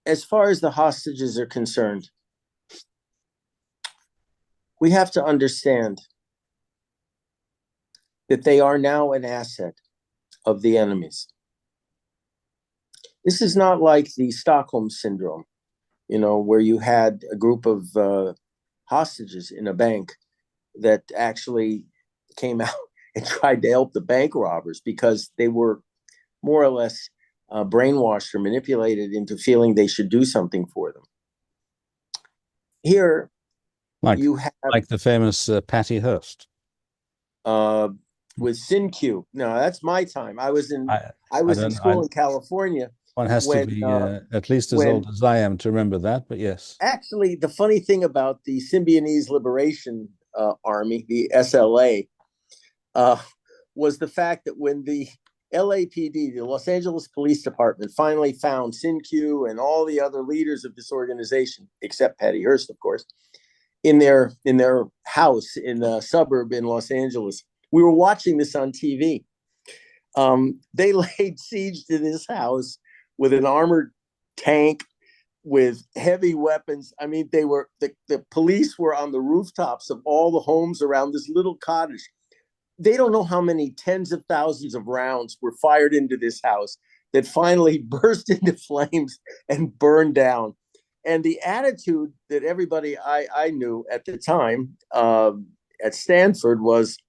as far as the hostages are concerned, we have to understand that they are now an asset of the enemies. This is not like the Stockholm syndrome, where you had a group of hostages in a bank that actually came out and tried to help the bank robbers because they were more or less brainwashed or manipulated into feeling they should do something for them. Here, you have like the famous Patty Hearst with Sin-Q. No, that's my time. I was in school in California. One has to be at least as old as I am to remember that, but yes. Actually, the funny thing about the Symbionese Liberation Army, the SLA, was the fact that when the LAPD, the Los Angeles Police Department, finally found Sin-Q and all the other leaders of this organization, except Patty Hearst, of course, in their house in a suburb in Los Angeles. We were watching this on TV. They laid siege to this house with an armored tank, with heavy weapons. I mean, the police were on the rooftops of all the homes around this little cottage. They don't know how many tens of thousands of rounds were fired into this house that finally burst into flames and burned down. And the attitude that everybody I knew at the time at Stanford was,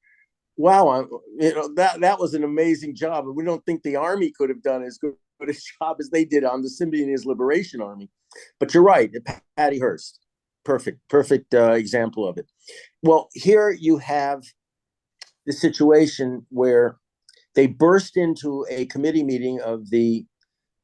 wow, that was an amazing job. And we don't think the Army could have done as good a job as they did on the Symbionese Liberation Army. But you're right, Patty Hearst, perfect example of it. Well, here you have the situation where they burst into a committee meeting of the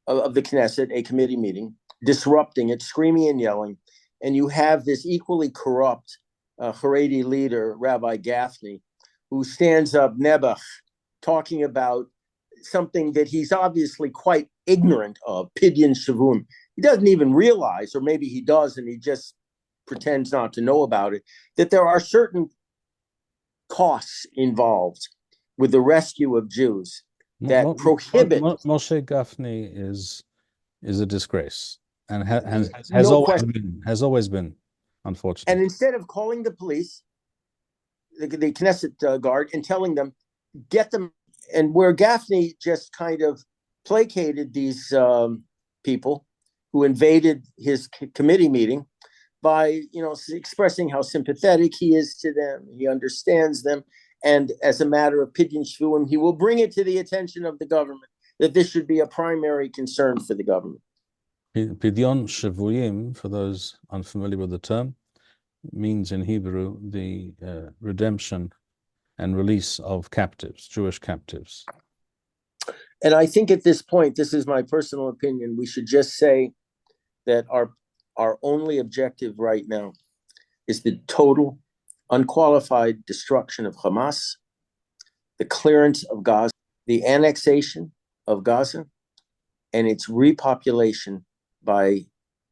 Knesset, a committee meeting, disrupting it, screaming and yelling, and you have this equally corrupt Haredi leader, Rabbi Gaffney, who stands up, Nebuch, talking about something that he's obviously quite ignorant of, Pidyon Shavum. He doesn't even realize, or maybe he does, and he just pretends not to know about it, that there are certain costs involved with the rescue of Jews that prohibit. Moshe Gafni is a disgrace, and has always been, unfortunately. And instead of calling the police, the Knesset guard, and telling them, get them, and where Gaffney just kind of placated these people who invaded his committee meeting by, expressing how sympathetic he is to them, he understands them, and as a matter of pidyon shvuim, he will bring it to the attention of the government that this should be a primary concern for the government. Pidyon shvuim, for those unfamiliar with the term, means in Hebrew the redemption and release of captives, Jewish captives. And I think at this point, this is my personal opinion, we should just say that our only objective right now is the total, unqualified destruction of Hamas, the clearance of Gaza, the annexation of Gaza, and its repopulation by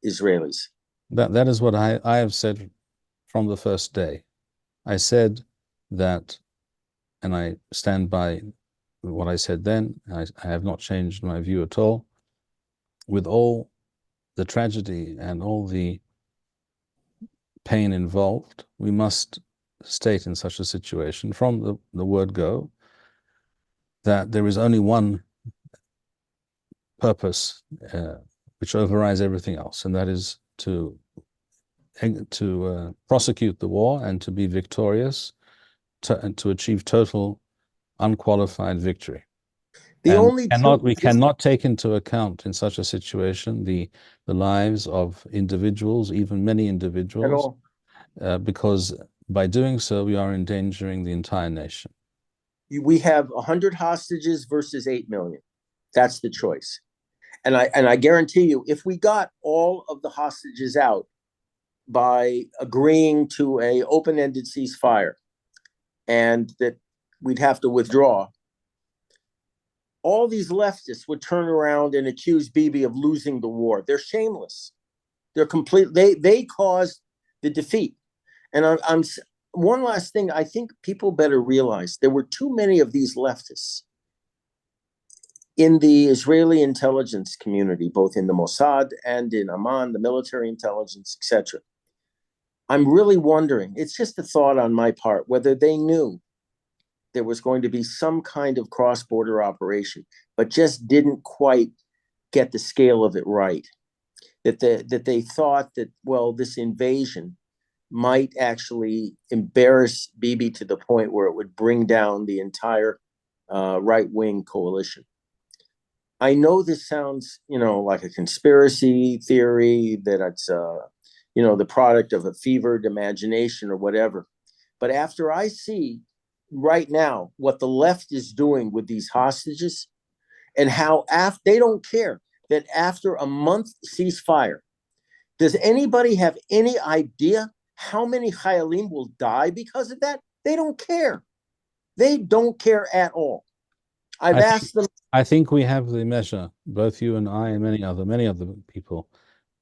Israelis. That is what I have said from the first day. I said that, and I stand by what I said then. I have not changed my view at all. With all the tragedy and all the pain involved, we must state in such a situation, from the word go, that there is only one purpose which overrides everything else, and that is to prosecute the war and to be victorious, and to achieve total unqualified victory. We cannot take into account in such a situation the lives of individuals, even many individuals, because by doing so we are endangering the entire nation. We have 100 hostages versus 8 million. That's the choice. And I guarantee you, if we got all of the hostages out by agreeing to a open-ended ceasefire, and that we'd have to withdraw, all these leftists would turn around and accuse Bibi of losing the war. They're shameless. They're they caused the defeat. And I'm one last thing, I think people better realize there were too many of these leftists in the Israeli intelligence community, both in the Mossad and in Amman, the military intelligence, etc. I'm really wondering, it's just a thought on my part, whether they knew there was going to be some kind of cross-border operation, but just didn't quite get the scale of it right. That they thought that, well, this invasion might actually embarrass Bibi to the point where it would bring down the entire right-wing coalition. I know this sounds, like a conspiracy theory, that it's, the product of a fevered imagination or whatever. But after I see right now what the left is doing with these hostages, and how they don't care that after a month ceasefire, does anybody have any idea how many Chayalim will die because of that? They don't care. They don't care at all. I've asked them. I think we have the measure, both you and I and many other people.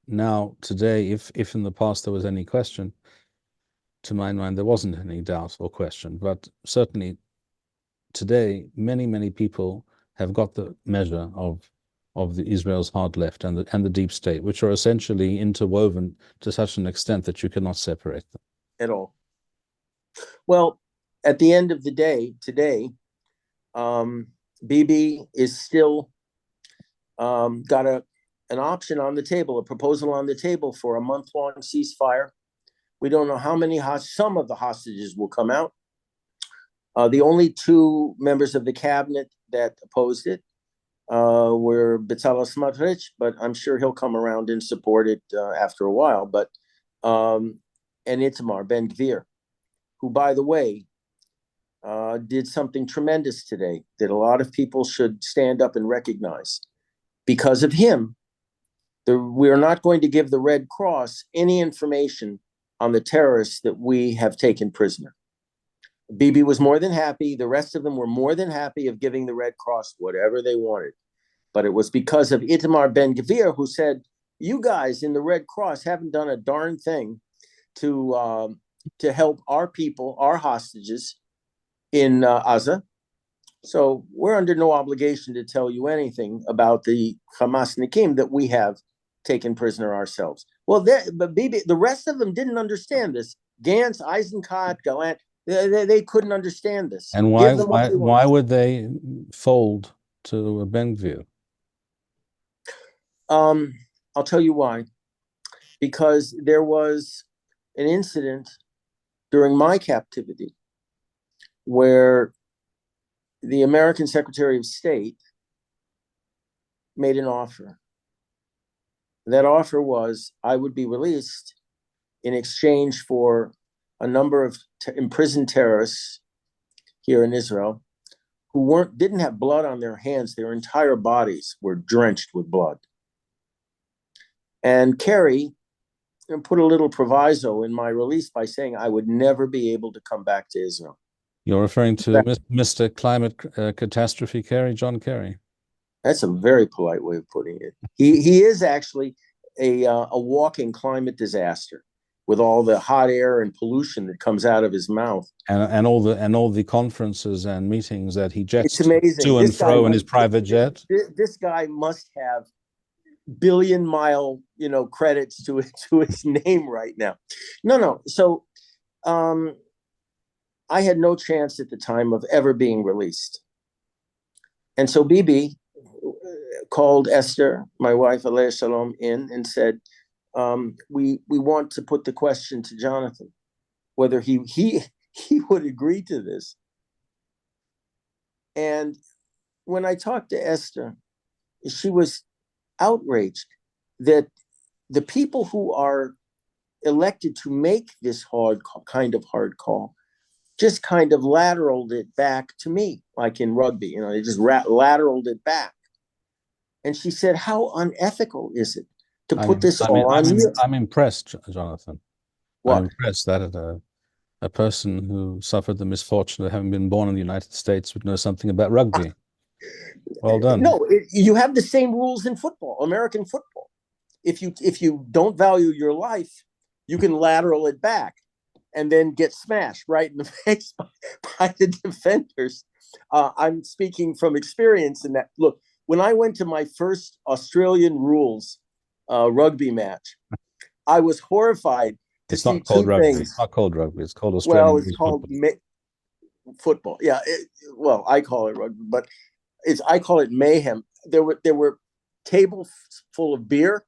Now, today, if in the past there was any question, to my mind, there wasn't any doubt or question, but certainly today, many people have got the measure of the Israel's hard left and the deep state, which are essentially interwoven to such an extent that you cannot separate them at all. Well, at the end of the day, today, Bibi is still got an option on the table, a proposal on the table for a month-long ceasefire. We don't know how many some of the hostages will come out. The only two members of the cabinet that opposed it were Bezalel Smotrich, but I'm sure he'll come around and support it after a while. But and Itamar Ben-Gvir, who, by the way, did something tremendous today that a lot of people should stand up and recognize. Because of him, we're not going to give the Red Cross any information on the terrorists that we have taken prisoner. Bibi was more than happy. The rest of them were more than happy of giving the Red Cross whatever they wanted. But it was because of Itamar Ben-Gvir, who said, you guys in the Red Cross haven't done a darn thing to help our people, our hostages in Gaza. So we're under no obligation to tell you anything about the Hamasnikim that we have taken prisoner ourselves. Well, but Bibi, the rest of them didn't understand this. Gantz, Eisenkot, Gallant, they couldn't understand this. And why would they fold to a Ben-Gvir? I'll tell you why. Because there was an incident during my captivity where the American Secretary of State made an offer. That offer was I would be released in exchange for a number of imprisoned terrorists here in Israel who didn't have blood on their hands. Their entire bodies were drenched with blood. And Kerry put a little proviso in my release by saying I would never be able to come back to Israel. You're referring to Mr. Climate Catastrophe Kerry, John Kerry. That's a very polite way of putting it. He is actually a walking climate disaster with all the hot air and pollution that comes out of his mouth, and all the conferences and meetings that he jets to and fro in his private jet. This guy must have billion-mile, credits to his name right now. No. So, I had no chance at the time of ever being released, and so Bibi called Esther, my wife, Aleh Shalom, in and said, we want to put the question to Jonathan whether he would agree to this. And when I talked to Esther, she was outraged that the people who are elected to make this hard call just kind of lateraled it back to me, like in rugby, they just lateraled it back. And she said, how unethical is it to put this all on you? I'm impressed, Jonathan. What? I'm impressed that a person who suffered the misfortune of having been born in the United States would know something about rugby. Well done. No, you have the same rules in football, American football. If you don't value your life, you can lateral it back and then get smashed right in the face by the defenders. I'm speaking from experience in that. Look, when I went to my first Australian rules rugby match, I was horrified to It's see not called two rugby. things. It's not called rugby. It's called Well, Australian it's rules called football. football. Yeah, well, I call it rugby, but I call it mayhem. There were tables full of beer,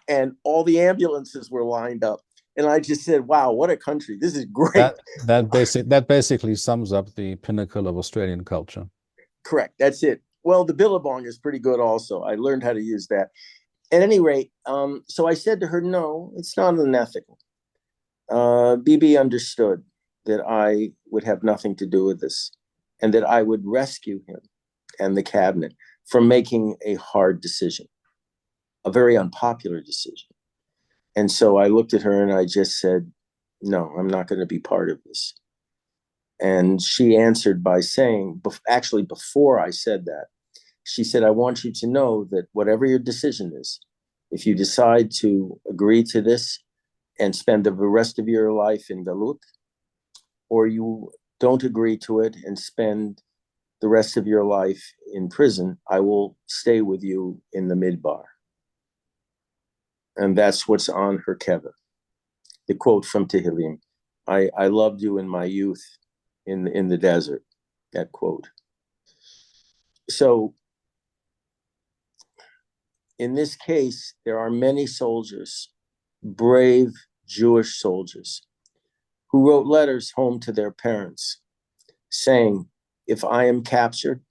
and all the ambulances were lined up. And I just said, "Wow, what a country! This is great." That basically sums up the pinnacle of Australian culture. Correct. That's it. Well, the billabong is pretty good also. I learned how to use that. At any rate, so I said to her, no, it's not unethical. Bibi understood that I would have nothing to do with this and that I would rescue him and the cabinet from making a hard decision, a very unpopular decision. And so I looked at her and I just said, no, I'm not going to be part of this. And she answered by saying, actually, before I said that, she said, I want you to know that whatever your decision is, if you decide to agree to this and spend the rest of your life in Galut, or you don't agree to it and spend the rest of your life in prison, I will stay with you in the midbar. And that's what's on her keva. The quote from Tehillim, I loved you in my youth in the desert, that quote. So in this case, there are many soldiers, brave Jewish soldiers, who wrote letters home to their parents saying, if I am captured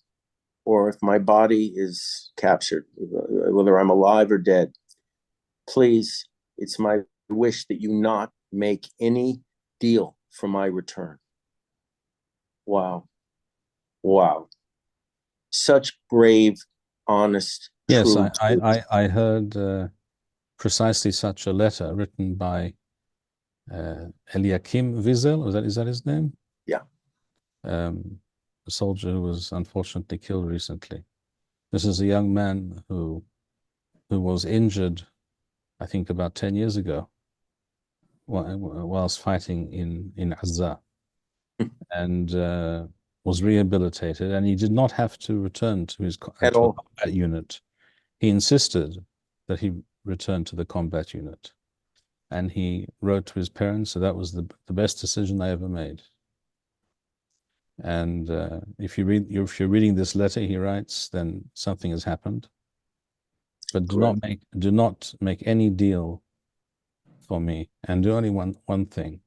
or if my body is captured, whether I'm alive or dead, please, it's my wish that you not make any deal for my return. Wow. Wow. Such brave, honest, Yes, true. I heard precisely such a letter written by Eliakim Wiesel. Is that his name? Yeah. A soldier who was unfortunately killed recently. This is a young man who was injured, I think, about 10 years ago, whilst fighting in Gaza, and was rehabilitated, and he did not have to return to his At all. combat unit. He insisted that he return to the combat unit, and he wrote to his parents, so that was the best decision I ever made. And if you're reading this letter, he writes, then something has happened. But do not make any deal for me, and do only one thing.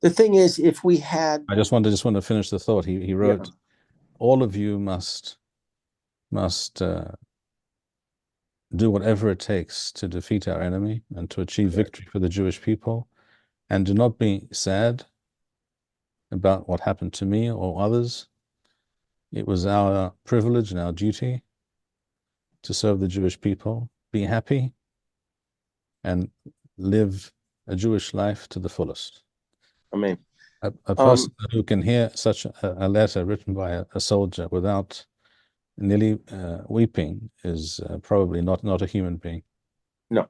The thing is, if we had, I just want to finish the thought. He wrote, all of you must do whatever it takes to defeat our enemy and to achieve victory for the Jewish people, and do not be sad about what happened to me or others. It was our privilege and our duty to serve the Jewish people. Be happy and live a Jewish life to the fullest. I mean, A person who can hear such a letter written by a soldier without nearly weeping is probably not a human being. no.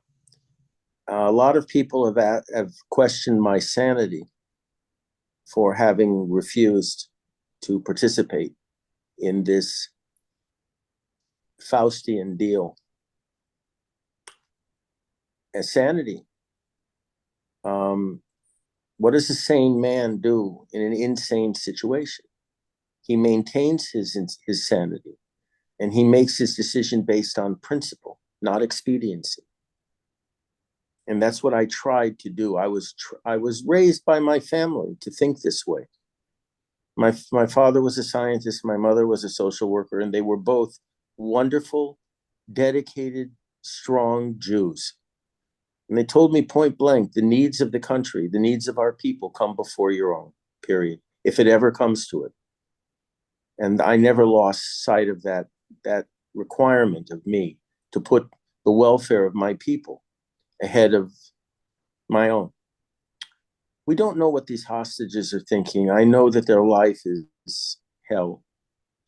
A lot of people have questioned my sanity for having refused to participate in this Faustian deal. As sanity. What does a sane man do in an insane situation? He maintains his sanity, and he makes his decision based on principle, not expediency. And that's what I tried to do. I was raised by my family to think this way. My father was a scientist, my mother was a social worker, and they were both wonderful, dedicated, strong Jews. And they told me point blank, the needs of the country, the needs of our people come before your own, period, if it ever comes to it. And I never lost sight of that requirement of me to put the welfare of my people ahead of my own. We don't know what these hostages are thinking. I know that their life is hell,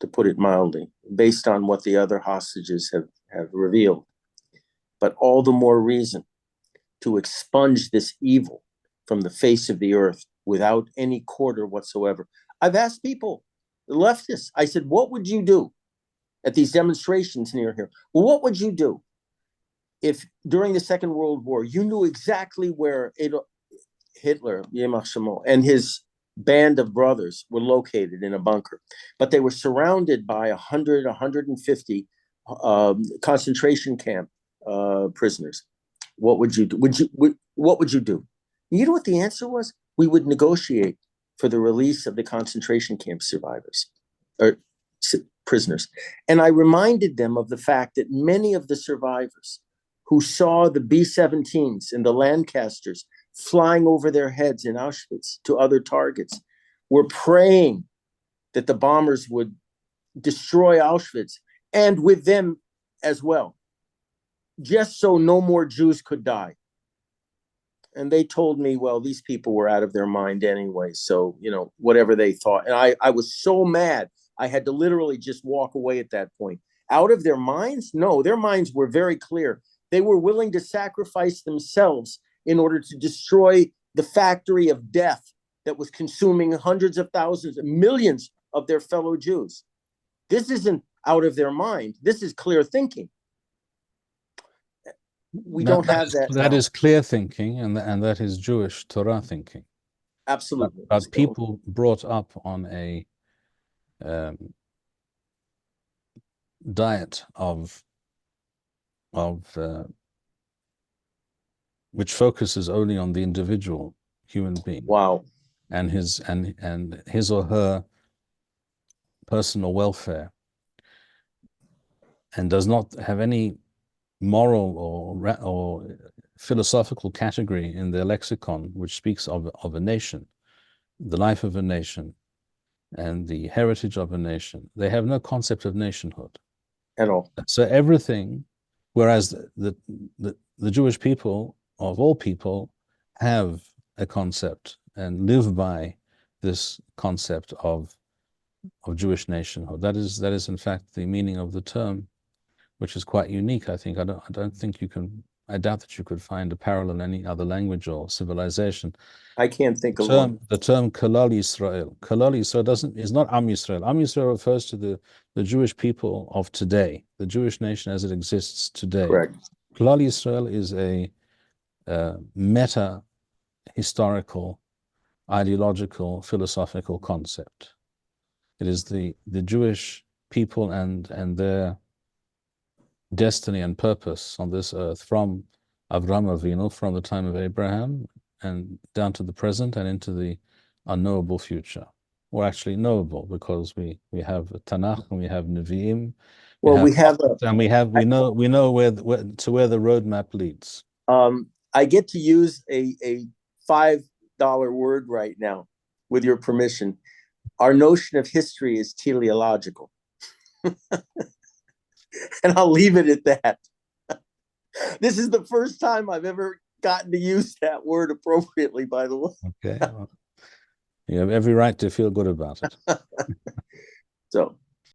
to put it mildly, based on what the other hostages have revealed. But all the more reason to expunge this evil from the face of the earth without any quarter whatsoever. I've asked people, the leftists. I said, what would you do at these demonstrations near here? Well, what would you do if during the Second World War you knew exactly where Hitler, Machon, and his band of brothers were located in a bunker, but they were surrounded by 100, 150 concentration camp prisoners? What would you do? What would you do? You know what the answer was? We would negotiate for the release of the concentration camp survivors or prisoners. And I reminded them of the fact that many of the survivors who saw the B-17s and the Lancasters flying over their heads in Auschwitz to other targets were praying that the bombers would destroy Auschwitz and with them as well, just so no more Jews could die. And they told me, well, these people were out of their mind anyway. So, whatever they thought. And I was so mad. I had to literally just walk away at that point. Out of their minds? No, their minds were very clear. They were willing to sacrifice themselves in order to destroy the factory of death that was consuming hundreds of thousands, millions of their fellow Jews. This isn't out of their mind. This is clear thinking. We don't have that. That is clear thinking, and that is Jewish Torah thinking. Absolutely. But people brought up on a diet of which focuses only on the individual human being. Wow. And his or her personal welfare, and does not have any moral or philosophical category in their lexicon which speaks of a nation, the life of a nation, and the heritage of a nation. They have no concept of nationhood at all. So everything, whereas the Jewish people, of all people, have a concept and live by this concept of Jewish nationhood. That is in fact the meaning of the term, which is quite unique. I think I don't think you can. I doubt that you could find a parallel in any other language or civilization. I can't think of one. The term Kalal Yisrael. Kalal Yisrael is not Am Yisrael. Am Yisrael refers to the Jewish people of today, the Jewish nation as it exists today. Correct. Kalal Yisrael is a meta historical, ideological, philosophical concept. It is the Jewish people and their destiny and purpose on this earth from Avraham Avinu, from the time of Abraham and down to the present and into the unknowable future, or actually knowable, because we have Tanakh and we have Nevi'im. We know where the roadmap leads. I get to use a $5 word right now, with your permission. Our notion of history is teleological. And I'll leave it at that. This is the first time I've ever gotten to use that word appropriately, by the way. Okay. Well, you have every right to feel good about it. So